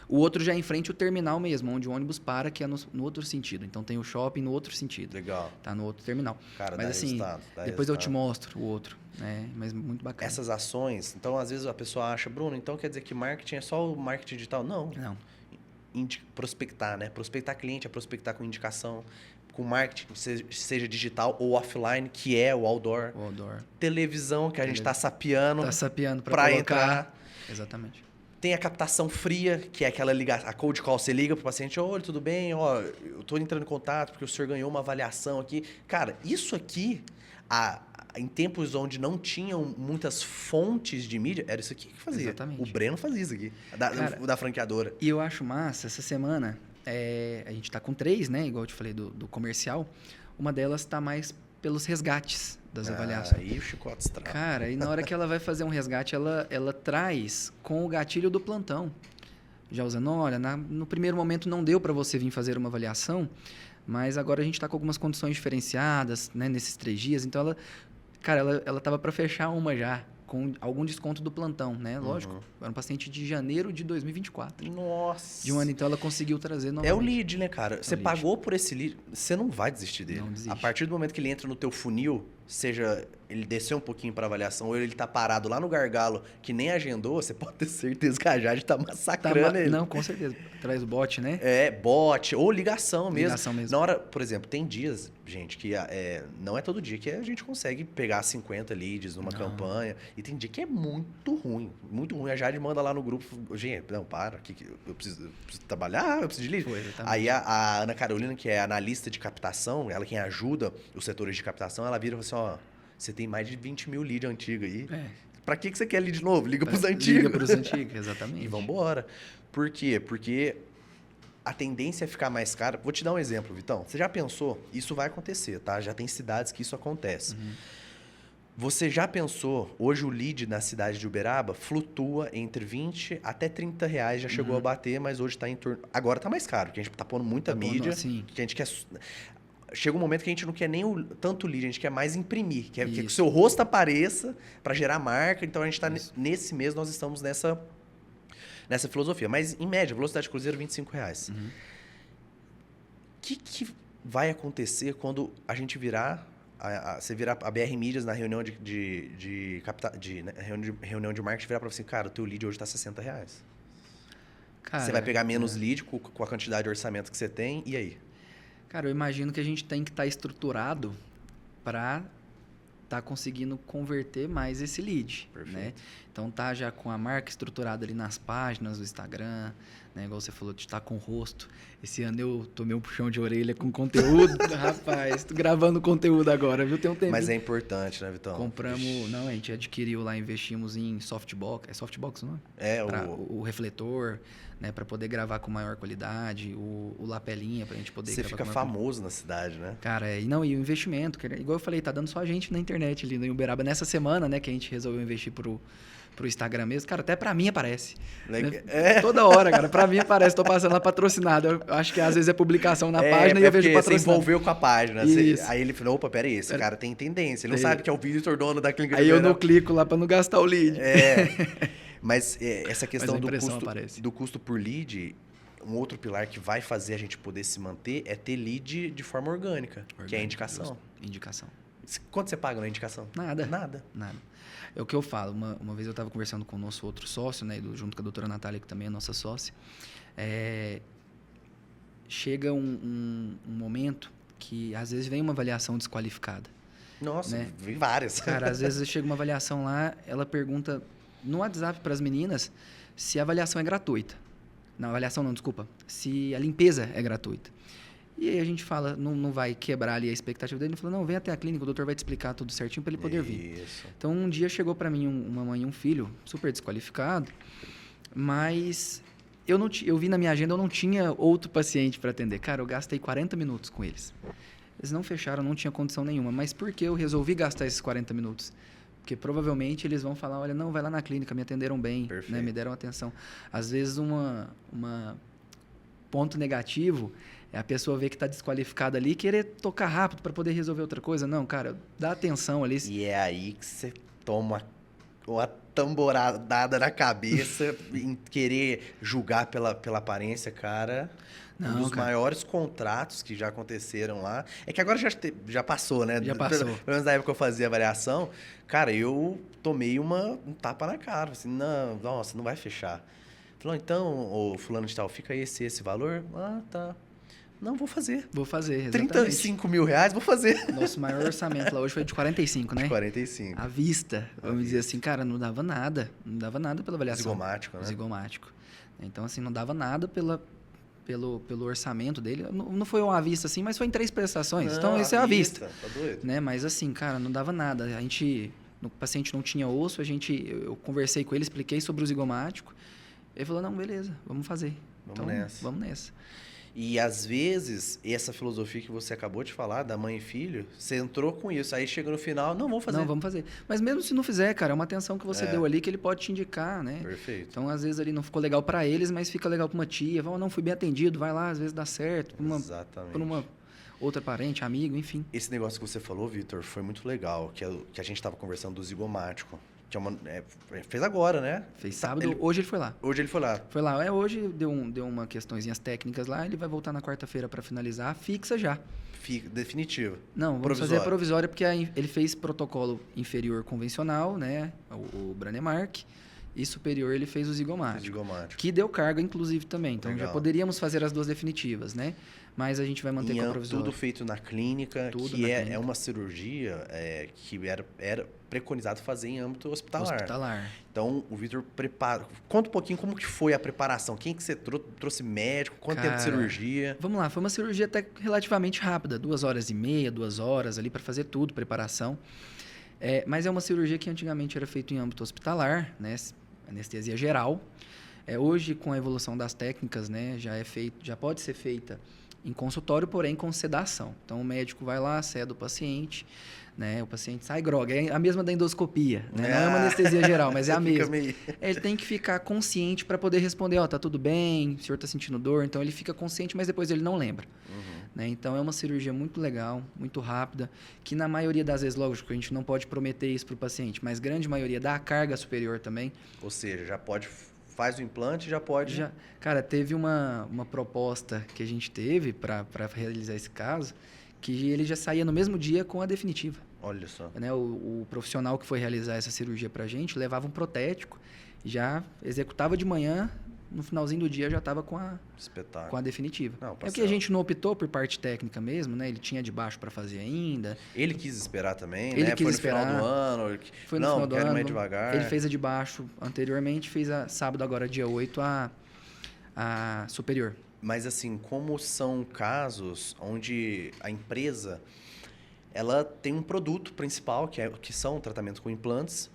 O outro já é em frente ao terminal mesmo, onde o ônibus para, que é no outro sentido. Então tem o shopping no outro sentido. Legal. Tá no outro terminal. Cara, mas assim, depois eu te mostro o outro, né? Mas muito bacana. Essas ações, então às vezes a pessoa acha, Bruno, então quer dizer que marketing é só o marketing digital? Não. Prospectar, né? Prospectar cliente é prospectar com indicação, com marketing, seja digital ou offline, que é o outdoor. Televisão, que a gente está sapeando. Está sapeando para entrar. Exatamente. Tem a captação fria, que é aquela ligação, a cold call, você liga pro paciente, oi, tudo bem? Ó, eu tô entrando em contato porque o senhor ganhou uma avaliação aqui. Cara, isso aqui, em tempos onde não tinham muitas fontes de mídia, era isso aqui que fazia. Exatamente. O Breno fazia isso aqui, da franqueadora. E eu acho massa, essa semana, a gente tá com 3, né? Igual eu te falei do comercial. Uma delas tá mais pelos resgates das avaliações. Aí o chicote estraga. Cara, e na hora que ela vai fazer um resgate, ela traz com o gatilho do plantão. Já usando, olha, no primeiro momento não deu para você vir fazer uma avaliação, mas agora a gente está com algumas condições diferenciadas, né, nesses 3 dias. Então, ela tava para fechar uma já, com algum desconto do plantão, né? Lógico, era um paciente de janeiro de 2024. Nossa! De um ano, então ela conseguiu trazer novamente. É o lead, né, cara? Você pagou por esse lead, você não vai desistir dele. Não desiste. A partir do momento que ele entra no teu funil, seja ele desceu um pouquinho para avaliação ou ele tá parado lá no gargalo que nem agendou, você pode ter certeza que a Jade tá massacrando ele. Não, com certeza. Traz o bot, né? Bot ou ligação mesmo. Ligação mesmo. Na hora, por exemplo, tem dias, gente, que não é todo dia que a gente consegue pegar 50 leads numa campanha. E tem dia que é muito ruim. Muito ruim. A Jade manda lá no grupo, gente, não, para, eu preciso trabalhar, eu preciso de lead. Aí a Ana Carolina, que é analista de captação, ela quem ajuda os setores de captação, ela vira e fala assim, você tem mais de 20 mil leads antigos aí. Pra que você quer lead novo? Liga pros antigos. Liga pros antigos, exatamente. E vambora. Por quê? Porque a tendência é ficar mais cara. Vou te dar um exemplo, Vitão. Você já pensou? Isso vai acontecer, tá? Já tem cidades que isso acontece. Você já pensou, hoje o lead na cidade de Uberaba flutua entre 20 até 30 reais, já chegou a bater, mas hoje está em torno... Agora está mais caro, porque a gente está pondo muita mídia, que a gente quer... Chega um momento que a gente não quer nem tanto lead, a gente quer mais imprimir, quer que o seu rosto apareça para gerar marca, então a gente está nesse mês, nós estamos nessa filosofia. Mas, em média, velocidade de cruzeiro, R$25. O que vai acontecer quando a gente virar... Você virar a BR Mídias na reunião reunião de marketing, virar para você, cara, o teu lead hoje está R$60. Cara, você vai pegar menos lead com a quantidade de orçamento que você tem, e aí? Cara, eu imagino que a gente tem que estar estruturado para estar conseguindo converter mais esse lead. Perfeito. Né? Então, tá já com a marca estruturada ali nas páginas do Instagram, né? Igual você falou, de estar com o rosto. Esse ano eu tomei um puxão de orelha com conteúdo. Rapaz, tô gravando conteúdo agora, viu? Tem um tempo. Mas é importante, né, Vitão? Compramos... Não, a gente adquiriu lá, investimos em softbox. É softbox, não é? O refletor, né? Para poder gravar com maior qualidade. O lapelinha, pra gente poder gravar. Você fica famoso na cidade, né? Cara, e o investimento, igual eu falei, tá dando só a gente na internet ali no Uberaba. Nessa semana, né, que a gente resolveu investir pro Instagram mesmo. Cara, até pra mim aparece. Né? Toda hora, cara. Pra mim aparece. Tô passando lá patrocinado. Eu acho que às vezes é publicação na página e eu vejo patrocinado. Você envolveu com a página. Aí ele falou, opa, peraí, esse cara tem tendência. Ele não sabe que é o Vitor, dono da clínica. Aí eu não clico lá pra não gastar o lead. Mas essa questão do custo por lead, um outro pilar que vai fazer a gente poder se manter é ter lead de forma orgânica, que é a indicação. Indicação. Quanto você paga na indicação? Nada. É o que eu falo. Uma vez eu estava conversando com o nosso outro sócio, né, junto com a doutora Natália, que também é nossa sócia. Chega um momento que, às vezes, vem uma avaliação desqualificada. Nossa, né? vem várias. Cara, às vezes chega uma avaliação lá, ela pergunta no WhatsApp para as meninas se a avaliação é gratuita. Não, avaliação não, desculpa. Se a limpeza é gratuita. E aí a gente fala, não vai quebrar ali a expectativa dele. Ele falou, não, vem até a clínica, o doutor vai te explicar tudo certinho para ele poder vir. Então, um dia chegou para mim uma mãe e um filho, super desqualificado, mas eu vi na minha agenda, eu não tinha outro paciente para atender. Cara, eu gastei 40 minutos com eles. Eles não fecharam, não tinha condição nenhuma. Mas por que eu resolvi gastar esses 40 minutos? Porque provavelmente eles vão falar, olha, não, vai lá na clínica, me atenderam bem, né, me deram atenção. Às vezes, ponto negativo é a pessoa ver que está desqualificada ali e querer tocar rápido para poder resolver outra coisa. Não, cara, dá atenção ali. E é aí que você toma uma tamborada na cabeça em querer julgar pela aparência, cara. Um dos maiores contratos que já aconteceram lá. É que agora já passou, né? Já passou. Pelo menos na época que eu fazia avaliação, cara, eu tomei um tapa na cara. Assim, não, nossa, não vai fechar. Falou, então, ô fulano de tal, fica esse valor? Ah, tá. Não, vou fazer. Vou fazer, exatamente. 35 mil reais, vou fazer. Nosso maior orçamento lá hoje foi de 45, né? De 45. À vista. Vamos dizer assim, cara, não dava nada. Não dava nada pela avaliação. Zigomático, né? Zigomático. Então, assim, não dava nada pelo orçamento dele. Não foi à vista, assim, mas foi em 3 prestações. Não, então, isso é à vista. Tá doido. Né? Mas, assim, cara, não dava nada. O paciente não tinha osso, eu conversei com ele, expliquei sobre o zigomático. Ele falou, não, beleza, vamos fazer. Vamos nessa. E, às vezes, essa filosofia que você acabou de falar, da mãe e filho, você entrou com isso. Aí, chega no final, não, vamos fazer. Não, vamos fazer. Mas mesmo se não fizer, cara, é uma atenção que você deu ali que ele pode te indicar, né? Perfeito. Então, às vezes, ali não ficou legal para eles, mas fica legal para uma tia. Fala, não, fui bem atendido, vai lá, às vezes dá certo. Exatamente. Por uma outra parente, amigo, enfim. Esse negócio que você falou, Vitor, foi muito legal, que a gente estava conversando do zigomático. Que fez agora, né? Fez sábado, hoje ele foi lá. Hoje ele foi lá. Foi lá. Hoje deu uma questõezinhas técnicas lá, ele vai voltar na quarta-feira para finalizar, fixa já. Definitivo. Não, vamos fazer a provisória, porque ele fez protocolo inferior convencional, né? O Branemark. E superior ele fez o zigomático. Que deu carga, inclusive, também. Então, já poderíamos fazer as 2 definitivas, né? Mas a gente vai manter com a provisória. Tudo feito na clínica, é uma cirurgia que era preconizado fazer em âmbito hospitalar. Então, o Vitor prepara... Conta um pouquinho como que foi a preparação. Quem que você trouxe médico? Quanto tempo de cirurgia? Vamos lá, foi uma cirurgia até relativamente rápida. 2h30, 2 horas ali para fazer tudo, preparação. Mas é uma cirurgia que antigamente era feita em âmbito hospitalar, né? Anestesia geral. Hoje, com a evolução das técnicas, né? Já pode ser feita em consultório, porém com sedação. Então, o médico vai lá, seda o paciente, né? O paciente sai grogue. É a mesma da endoscopia, né? Não é uma anestesia geral, mas é a mesma. Ele tem que ficar consciente para poder responder, tá tudo bem, o senhor está sentindo dor. Então, ele fica consciente, mas depois ele não lembra. Né? Então, é uma cirurgia muito legal, muito rápida, que na maioria das vezes, lógico, a gente não pode prometer isso para o paciente, mas grande maioria dá a carga superior também. Ou seja, já pode... Faz o implante, já pode... Cara, teve uma proposta que a gente teve para realizar esse caso, que ele já saía no mesmo dia com a definitiva. Olha só. Né? O profissional que foi realizar essa cirurgia para a gente levava um protético, já executava de manhã, no finalzinho do dia já estava com a definitiva. É que a gente não optou por parte técnica mesmo, né? Ele tinha de baixo para fazer ainda. Ele quis esperar também, né? Foi no final do ano. Foi no final do ano. Mais devagar. Ele fez a de baixo anteriormente, fez a sábado agora, dia 8, a superior. Mas assim, como são casos onde a empresa ela tem um produto principal, que são tratamentos com implantes,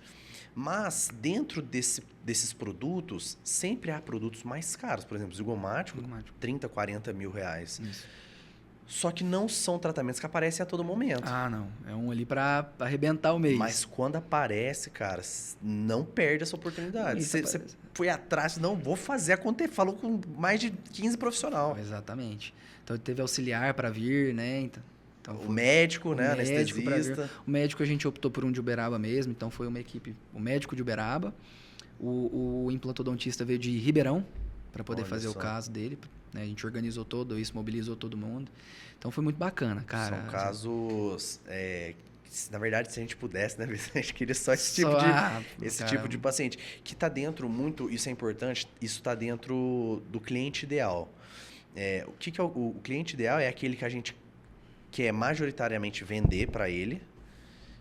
mas dentro desses produtos, sempre há produtos mais caros. Por exemplo, zigomático, 30, 40 mil reais. Isso. Só que não são tratamentos que aparecem a todo momento. Ah, não. É um ali para arrebentar o mês. Mas quando aparece, cara, não perde essa oportunidade. Você foi atrás, não, vou fazer acontecer. Falou com mais de 15 profissionais. Exatamente. Então, teve auxiliar para vir, né? Então, o médico, né? Anestesista. O médico a gente optou por um de Uberaba mesmo, então foi uma equipe, o médico de Uberaba, o implantodontista veio de Ribeirão para poder fazer o caso dele, né? A gente organizou todo isso, mobilizou todo mundo. Então foi muito bacana, cara. São casos na verdade, se a gente pudesse, né, a gente queria só esse tipo de paciente. Que está dentro muito, isso é importante, isso está dentro do cliente ideal. O que é o cliente ideal? É aquele que a gente quer majoritariamente vender para ele,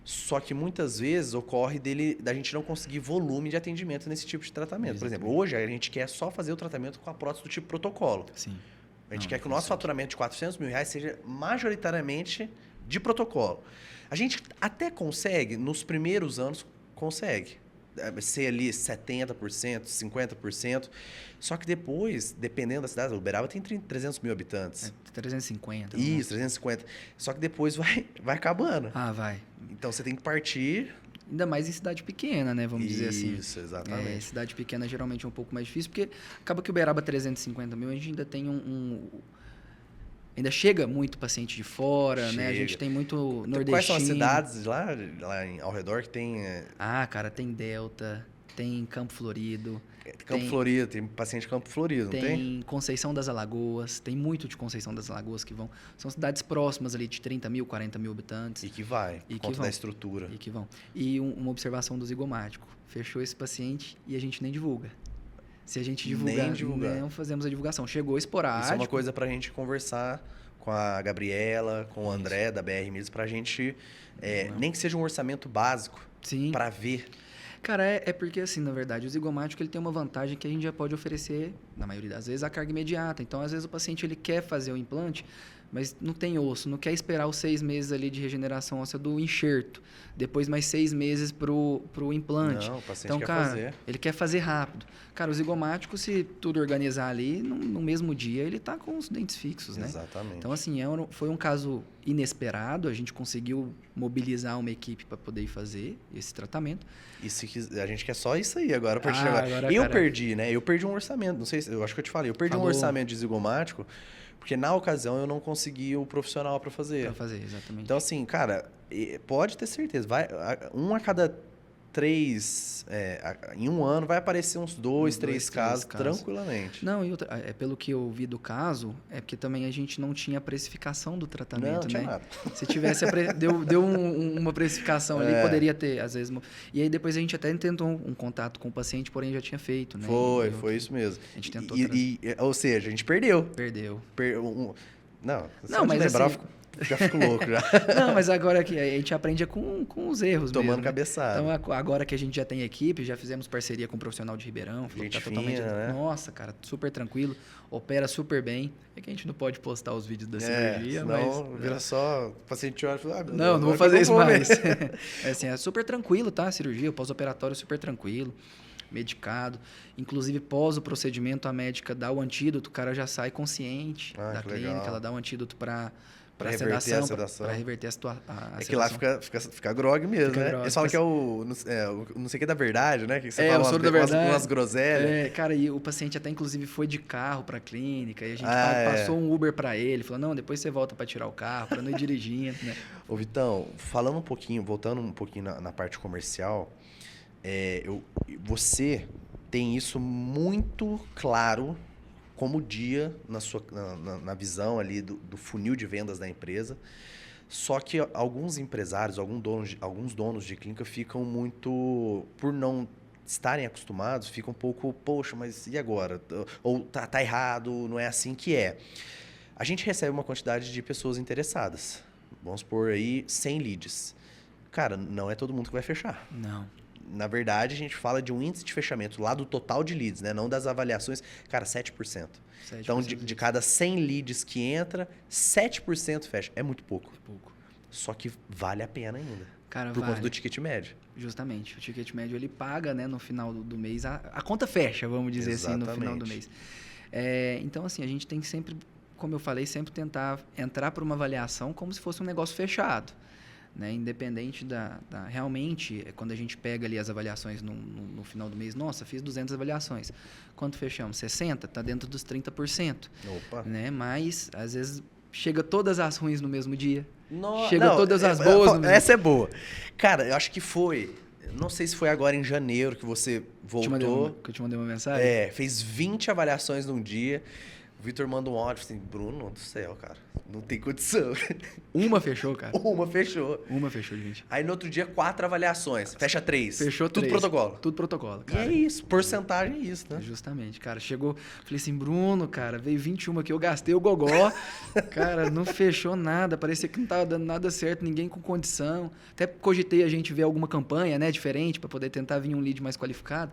só que muitas vezes ocorre da gente não conseguir volume de atendimento nesse tipo de tratamento. Exatamente. Por exemplo, hoje a gente quer só fazer o tratamento com a prótese do tipo protocolo. Sim. A gente quer que o nosso faturamento de R$400 mil seja majoritariamente de protocolo. A gente até consegue, nos primeiros anos, consegue. Ser ali 70%, 50%. Só que depois, dependendo da cidade, Uberaba tem 300 mil habitantes. 350. Isso, 350. Só que depois vai acabando. Vai. Então você tem que partir... Ainda mais em cidade pequena, né? Vamos dizer assim. Isso, exatamente. Cidade pequena geralmente é um pouco mais difícil, porque acaba que Uberaba 350 mil, a gente ainda tem ainda chega muito paciente de fora, né? A gente tem muito nordestino. Quais são as cidades lá ao redor que tem... cara, tem Delta, tem Campo Florido. Florido, tem paciente de Campo Florido, não tem? Tem Conceição das Alagoas, tem muito de Conceição das Alagoas que vão. São cidades próximas ali de 30 mil, 40 mil habitantes. E que vai, por conta da estrutura. E que vão. E uma observação do zigomático. Fechou esse paciente e a gente nem divulga. Se a gente divulgar, não fazemos a divulgação. Chegou esporádico. Isso é uma coisa pra gente conversar com a Gabriela, com o André, da BR mesmo, pra gente, nem que seja um orçamento básico, para ver. Cara, é porque, assim, na verdade, o zigomático ele tem uma vantagem que a gente já pode oferecer, na maioria das vezes, a carga imediata. Então, às vezes, o paciente ele quer fazer o implante, mas não tem osso, não quer esperar os 6 meses ali de regeneração óssea do enxerto. Depois, mais 6 meses pro implante. Não, o paciente então, quer cara, fazer. Ele quer fazer rápido. Cara, o zigomático, se tudo organizar ali, no mesmo dia, ele tá com os dentes fixos, né? Exatamente. Então, assim, foi um caso inesperado. A gente conseguiu mobilizar uma equipe para poder fazer esse tratamento. E a gente quer só isso aí agora, a partir de agora. Eu perdi, né? Eu perdi um orçamento, não sei se... Eu acho que eu te falei. Eu perdi um orçamento de zigomático, porque na ocasião eu não consegui o profissional para fazer. Para fazer, exatamente. Então, assim, cara, pode ter certeza. Um a cada 3... em um ano vai aparecer uns 2, 3 casos tranquilamente. Não, e outra, pelo que eu vi do caso, é porque também a gente não tinha a precificação do tratamento, não tinha nada. Se tivesse... deu uma precificação ali, poderia ter, às vezes... E aí depois a gente até tentou um contato com o paciente, porém já tinha feito, né? Foi isso mesmo. A gente tentou... Ou seja, a gente perdeu. Não, mas lembrar, assim... Já fico louco já. Não, mas agora que a gente aprende com os erros tomando mesmo, cabeçada. Então, agora que a gente já tem equipe, já fizemos parceria com um profissional de Ribeirão. Gente tá totalmente... né? Nossa, cara, super tranquilo. Opera super bem. É que a gente não pode postar os vídeos da cirurgia, mas... vira só... O paciente olha e fala... Não vou fazer isso mais. É super tranquilo, tá? A cirurgia, o pós-operatório super tranquilo. Medicado. Inclusive, pós o procedimento, a médica dá o antídoto, o cara já sai consciente da clínica. Legal. Ela dá um antídoto para reverter a sedação. Para reverter a situação. Que lá fica grog mesmo, né? Eles falam que é o não sei o que da verdade, né? Que você fala o soro da verdade. Umas groselhas. Cara, e o paciente até inclusive foi de carro para a clínica e a gente passou um Uber para ele. Falou, não, depois você volta para tirar o carro, para não ir dirigindo, né? Ô, Vitão, voltando um pouquinho na parte comercial, você tem isso muito claro como dia na visão ali do funil de vendas da empresa. Só que alguns empresários, alguns donos de clínica ficam muito, por não estarem acostumados, ficam um pouco, poxa, mas e agora? Ou tá errado, não é assim que é. A gente recebe uma quantidade de pessoas interessadas. Vamos supor aí 100 leads. Cara, não é todo mundo que vai fechar. Não. Na verdade, a gente fala de um índice de fechamento lá do total de leads, né? Não das avaliações. Cara, 7%. Então, de cada 100 leads que entra, 7% fecha. É muito pouco. Só que vale a pena ainda. Cara, por conta do ticket médio. Justamente. O ticket médio, ele paga, né, no final do mês. A conta fecha, vamos dizer assim, no final do mês. Então, assim, a gente tem que sempre, como eu falei, sempre tentar entrar para uma avaliação como se fosse um negócio fechado. Né? Independente realmente, quando a gente pega ali as avaliações no final do mês, nossa, fiz 200 avaliações. Quanto fechamos? 60? Está dentro dos 30%. Opa. Né? Mas, às vezes, chega todas as ruins no mesmo dia. Chega todas as boas no mesmo dia. Essa é boa. Cara, eu acho que foi... Não sei se foi agora em janeiro que você voltou. Que eu te mandei uma mensagem? Fez 20 avaliações num dia. O Vitor manda um áudio assim, Bruno do céu, cara, não tem condição. Uma fechou, cara. Uma fechou, gente. Aí no outro dia, 4 avaliações, fecha 3. Fechou tudo 3. protocolo. Tudo protocolo, cara. E é isso, porcentagem é isso, né? Justamente, cara. Chegou, falei assim, Bruno, cara, veio 21 aqui, eu gastei o gogó. Cara, não fechou nada, parecia que não tava dando nada certo, ninguém com condição. Até cogitei a gente ver alguma campanha, né, diferente, para poder tentar vir um lead mais qualificado.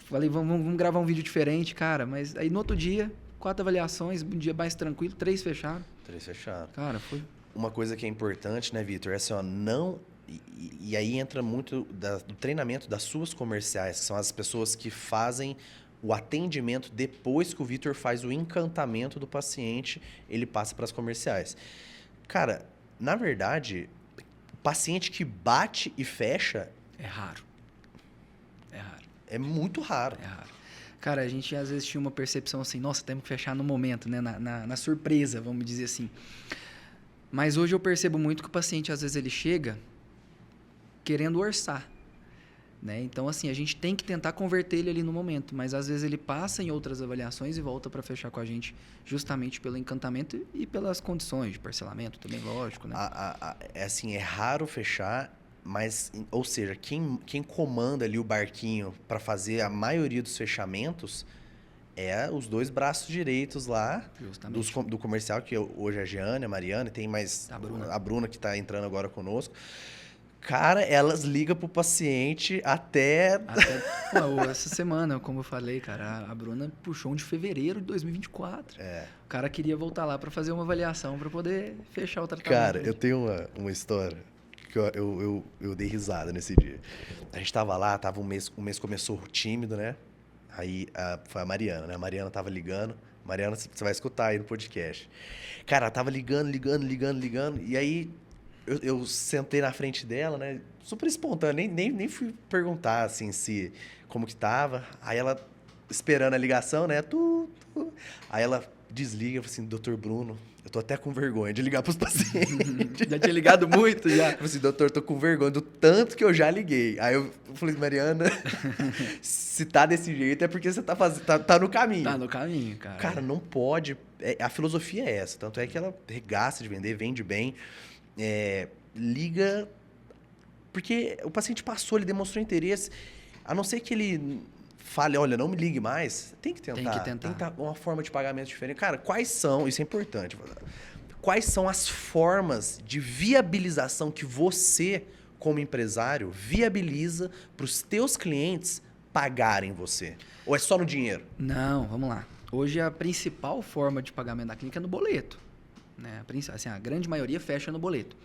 Falei, vamos gravar um vídeo diferente, cara. Mas aí no outro dia, 4 avaliações, um dia mais tranquilo, 3 fecharam. 3 fecharam. Cara, foi... Uma coisa que é importante, né, Vitor? É assim, ó, não... E aí entra muito do treinamento das suas comerciais, que são as pessoas que fazem o atendimento depois que o Vitor faz o encantamento do paciente, ele passa para as comerciais. Cara, na verdade, o paciente que bate e fecha... É raro. É muito raro. É raro. Cara, a gente às vezes tinha uma percepção assim, nossa, temos que fechar no momento, né? Na surpresa, vamos dizer assim. Mas hoje eu percebo muito que o paciente, às vezes, ele chega querendo orçar. Né? Então, assim, a gente tem que tentar converter ele ali no momento. Mas, às vezes, ele passa em outras avaliações e volta para fechar com a gente justamente pelo encantamento e pelas condições de parcelamento também, lógico, né? É assim, é raro fechar... Mas, ou seja, quem comanda ali o barquinho para fazer a maioria dos fechamentos é os 2 braços direitos lá do comercial, que hoje é a Jeane, a Mariana, e tem mais a Bruna que está entrando agora conosco. Cara, elas ligam pro paciente até... Essa semana, como eu falei, cara, a Bruna puxou um de fevereiro de 2024. O cara queria voltar lá para fazer uma avaliação para poder fechar o tratamento. Cara, eu tenho uma história... que eu dei risada nesse dia. A gente tava lá, o mês começou tímido, né? Aí foi a Mariana, né? A Mariana tava ligando. Mariana, você vai escutar aí no podcast. Cara, ela tava ligando. E aí eu sentei na frente dela, né? Super espontâneo, nem fui perguntar assim como que tava. Aí ela esperando a ligação, né? Aí ela desliga e fala assim, doutor Bruno, eu tô até com vergonha de ligar pros pacientes. Já tinha ligado muito, já. Eu falei assim, doutor, tô com vergonha do tanto que eu já liguei. Aí eu falei, Mariana, se tá desse jeito é porque você tá no caminho. Tá no caminho, cara. Cara, não pode. A filosofia é essa. Tanto é que ela regaça de vender, vende bem. Liga... Porque o paciente passou, ele demonstrou interesse. A não ser que ele... fale, olha, não me ligue mais, tem que tentar. Tem que tentar uma forma de pagamento diferente. Cara, quais são, isso é importante, quais são as formas de viabilização que você, como empresário, viabiliza para os teus clientes pagarem você? Ou é só no dinheiro? Não, vamos lá. Hoje a principal forma de pagamento da clínica é no boleto. Né? Assim, a grande maioria fecha no boleto.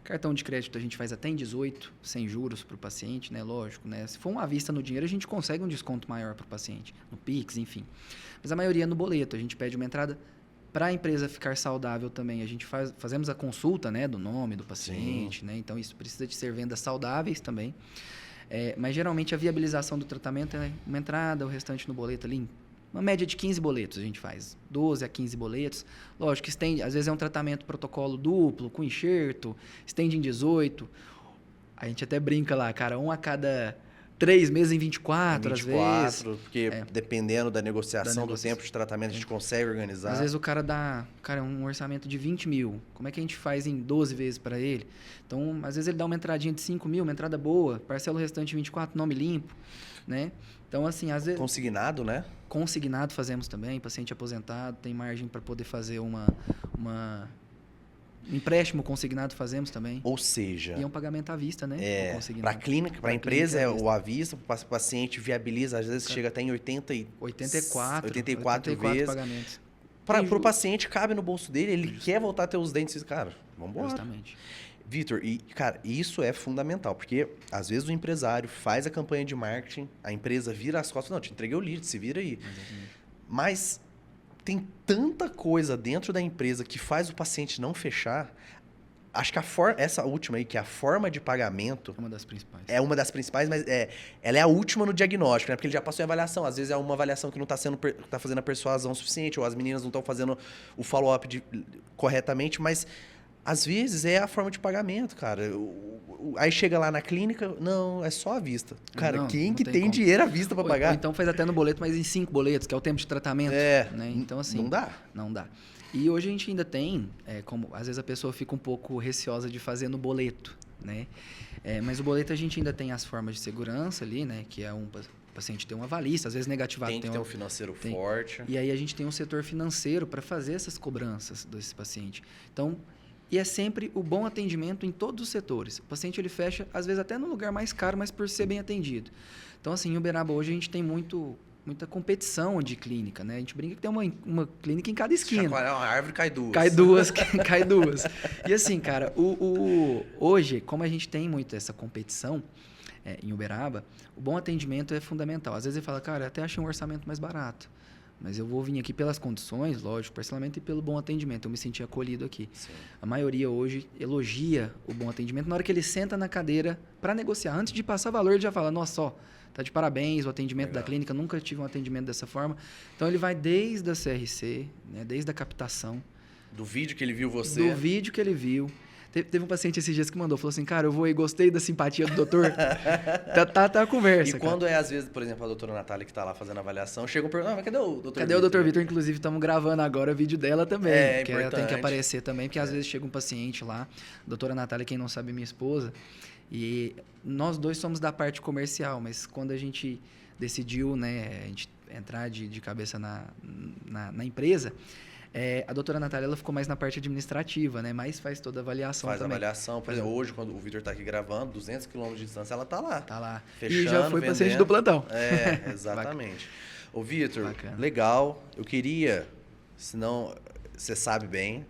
Cartão de crédito a gente faz até em 18, sem juros para o paciente, né? Lógico, né? Se for uma vista no dinheiro, a gente consegue um desconto maior para o paciente, no Pix, enfim. Mas a maioria é no boleto. A gente pede uma entrada para a empresa ficar saudável também. A gente fazemos a consulta, né, do nome do paciente, né? Então isso precisa de ser vendas saudáveis também. Mas geralmente a viabilização do tratamento é uma entrada, o restante no boleto ali. Uma média de 15 boletos a gente faz, 12 a 15 boletos. Lógico que estende, às vezes é um tratamento protocolo duplo, com enxerto, estende em 18. A gente até brinca lá, cara, 1 a cada 3 meses em 24, às vezes. Porque dependendo da negociação, do tempo de tratamento, a gente consegue organizar. Às vezes o cara dá um orçamento de 20 mil. Como é que a gente faz em 12 vezes para ele? Então, às vezes ele dá uma entradinha de 5 mil, uma entrada boa, parcela o restante de 24, nome limpo, né? Então, assim, às vezes... Consignado, né? Consignado fazemos também, paciente aposentado, tem margem para poder fazer um empréstimo consignado fazemos também. Ou seja... E é um pagamento à vista, né? Para a clínica, para a empresa é o à vista, para o paciente viabiliza, às vezes chega até em 84 vezes. Pagamentos. Para o paciente, cabe no bolso dele, ele quer voltar a ter os dentes. Cara, vamos embora. Justamente. Vitor, cara, isso é fundamental, porque às vezes o empresário faz a campanha de marketing, a empresa vira as costas, não, te entreguei o lead, se vira aí. Exatamente. Mas tem tanta coisa dentro da empresa que faz o paciente não fechar. Acho que essa última aí, que é a forma de pagamento... É uma das principais. É uma das principais, mas ela é a última no diagnóstico, né? Porque ele já passou em avaliação. Às vezes é uma avaliação que não está fazendo a persuasão suficiente, ou as meninas não estão fazendo o follow-up corretamente, mas... Às vezes é a forma de pagamento, cara. Aí chega lá na clínica, não, é só à vista. Cara, não, quem não que tem como. dinheiro à vista para pagar? Ou então faz até no boleto, mas em 5 boletos, que é o tempo de tratamento. Né? Então, assim... Não dá. Não dá. E hoje a gente ainda tem, como às vezes a pessoa fica um pouco receosa de fazer no boleto, né? Mas o boleto a gente ainda tem as formas de segurança ali, né? Que é o paciente ter uma avalista, às vezes negativado. Tem que ter um financeiro forte. E aí a gente tem um setor financeiro para fazer essas cobranças desse paciente. Então, e é sempre o bom atendimento em todos os setores. O paciente ele fecha, às vezes até no lugar mais caro, mas por ser bem atendido. Então, assim, em Uberaba hoje a gente tem muita competição de clínica, né? A gente brinca que tem uma clínica em cada esquina. Uma árvore cai duas. Cai duas. E assim, cara, hoje, como a gente tem muito essa competição em Uberaba, o bom atendimento é fundamental. Às vezes ele fala, cara, eu até achei um orçamento mais barato, mas eu vou vir aqui pelas condições, lógico, parcelamento e pelo bom atendimento. Eu me senti acolhido aqui. Sim. A maioria hoje elogia o bom atendimento. Na hora que ele senta na cadeira para negociar, antes de passar valor, ele já fala, nossa, ó, tá de parabéns, o atendimento da clínica, nunca tive um atendimento dessa forma. Então, ele vai desde a CRC, né, desde a captação. Do vídeo que ele viu você. Do vídeo que ele viu. Teve um paciente esses dias que mandou, falou assim, cara, eu vou aí, gostei da simpatia do doutor. tá a conversa, E quando às vezes, por exemplo, a doutora Natália que tá lá fazendo a avaliação, chega e pergunta, mas cadê o doutor Cadê o doutor Vitor? Inclusive, estamos gravando agora o vídeo dela também. Porque importante. ela tem que aparecer também, porque às vezes chega um paciente lá, a doutora Natália, quem não sabe, é minha esposa, e nós dois somos da parte comercial, mas quando a gente decidiu, né, a gente entrar de cabeça na empresa, a doutora Natália ela ficou mais na parte administrativa, né? Mas faz toda a avaliação também. Faz a avaliação. Por exemplo, hoje, quando o Vitor está aqui gravando, 200 km de distância, ela tá lá. Tá lá. Fechando, e já foi vendendo. paciente do plantão. Exatamente. Ô, Vitor, Bacana. legal. Eu queria, senão você sabe bem,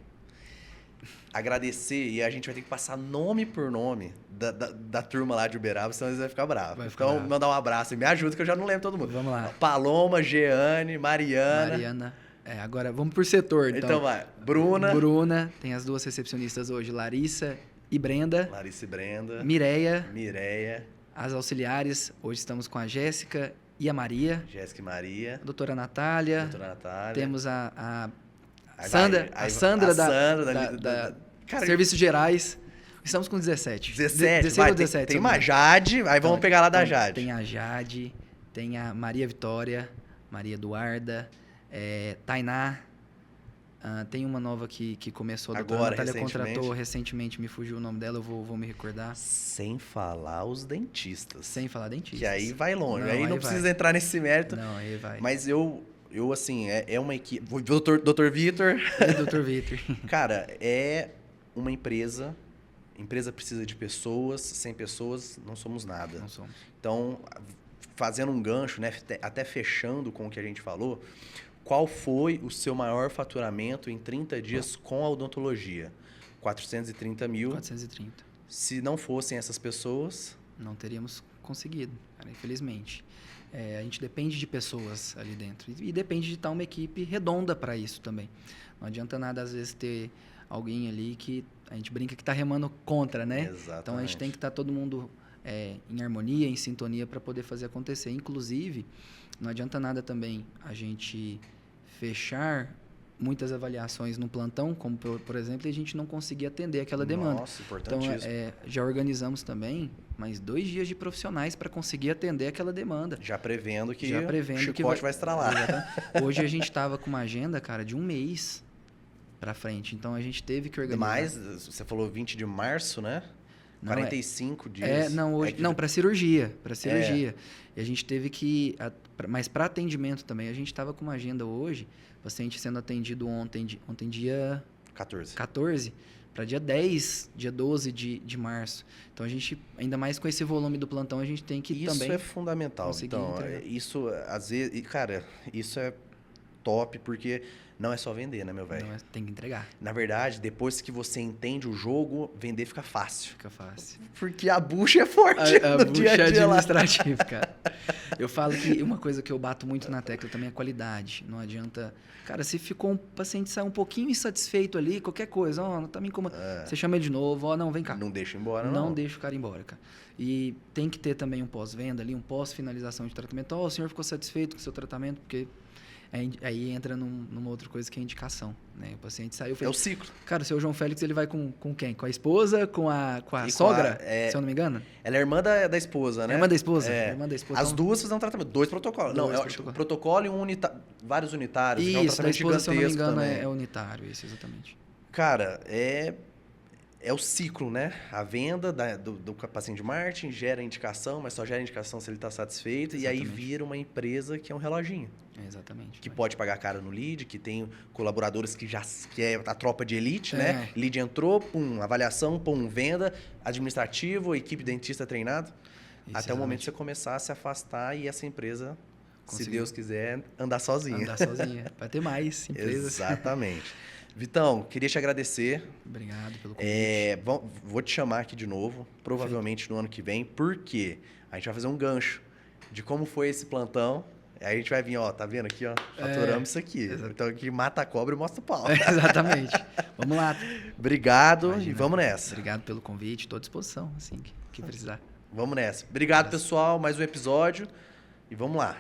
agradecer, e a gente vai ter que passar nome por nome da turma lá de Uberaba, senão eles vão ficar bravos. Então, mandar um abraço e me ajuda, que eu já não lembro todo mundo. Vamos lá. Paloma, Jeane, Mariana. Agora vamos por setor. Então vai. Bruna, tem as duas recepcionistas hoje, Larissa e Brenda. Mireia. As auxiliares, hoje estamos com a Jéssica e a Maria. Jéssica e Maria. A doutora Natália. Temos a Sandra, da Serviços Gerais. Estamos com 17. 17. Tem uma Jade, aí vamos pegar lá da Jade. Tem a Jade, tem a Maria Vitória, Maria Eduarda, Tainá. Tem uma nova que começou, a doutora Natália contratou recentemente, me fugiu o nome dela, eu vou me recordar. Sem falar os dentistas. Sem falar dentistas. Que aí vai longe, aí não precisa entrar nesse mérito. Não, aí vai. Mas eu assim, é uma equipe... Doutor Vitor. Doutor Vitor. Cara, é uma empresa... Empresa precisa de pessoas, sem pessoas não somos nada. Não somos. Então, fazendo um gancho, né, até fechando com o que a gente falou, qual foi o seu maior faturamento em 30 dias com a odontologia? 430 mil. 430. Se não fossem essas pessoas... Não teríamos conseguido, cara, infelizmente. A gente depende de pessoas ali dentro. E depende de estar uma equipe redonda para isso também. Não adianta nada, às vezes, ter alguém ali que a gente brinca que está remando contra, né? Exatamente. Então, a gente tem que estar todo mundo em harmonia, em sintonia para poder fazer acontecer. Inclusive, não adianta nada também a gente fechar muitas avaliações no plantão, como, por exemplo, e a gente não conseguir atender aquela demanda. Nossa, importantíssimo. Então, já organizamos também mais 2 dias de profissionais para conseguir atender aquela demanda. Já prevendo que o chicote vai estralar. Hoje a gente estava com uma agenda, cara, de 1 mês para frente. Então, a gente teve que organizar. Mas, você falou 20 de março, né? Não, 45 dias. Não, para cirurgia. E a gente teve que... Mas para atendimento também, a gente estava com uma agenda hoje, paciente sendo atendido ontem dia 14, para dia 10, dia 12 de março. Então, a gente, ainda mais com esse volume do plantão, a gente tem que também... Isso é fundamental. Então, isso, às vezes... Cara, isso é top, porque... Não é só vender, né, meu velho? Tem que entregar. Na verdade, depois que você entende o jogo, vender fica fácil. Fica fácil. Porque a bucha é forte a bucha é administrativa, cara. Eu falo que uma coisa que eu bato muito na tecla também é a qualidade. Não adianta... Cara, se ficou um paciente sair um pouquinho insatisfeito ali, qualquer coisa, não tá me incomodando. Você chama ele de novo, não, vem cá. Não deixa embora, não. Não deixa o cara embora, cara. E tem que ter também um pós-venda ali, um pós-finalização de tratamento. O senhor ficou satisfeito com o seu tratamento? Porque... Aí entra numa outra coisa que é a indicação, né? O paciente saiu... É o ciclo. Cara, o seu João Félix, ele vai com quem? Com a esposa? Com a sogra? Se eu não me engano? Ela é irmã da esposa, né? Irmã da esposa? É. Irmã da esposa. As duas fazem um tratamento. 2 protocolos. Um protocolo e vários unitários. Isso, é um tratamento da esposa, se eu não me engano, também. é unitário, isso, exatamente. Cara, é o ciclo, né? A venda do paciente de marketing gera indicação, mas só gera indicação se ele está satisfeito. Exatamente. E aí vira uma empresa que é um reloginho. Exatamente. Que pode pagar caro no lead, que tem colaboradores que é a tropa de elite, né? Lead entrou, pum, avaliação, pum, venda, administrativo, equipe dentista treinado. Isso, até o momento de você começar a se afastar e essa empresa, se Deus quiser, andar sozinha. Andar sozinha. Vai ter mais empresas. Exatamente. Vitão, queria te agradecer. Obrigado pelo convite. Vou te chamar aqui de novo, provavelmente no ano que vem, porque a gente vai fazer um gancho de como foi esse plantão. Aí a gente vai vir, ó, tá vendo aqui, ó, faturamos isso aqui. Então aqui mata a cobra e mostra o pau. Exatamente. Vamos lá. Obrigado. Imagina. E vamos nessa. Obrigado pelo convite, estou à disposição, assim que precisar. Vamos nessa. Obrigado, pessoal, mais um episódio e vamos lá.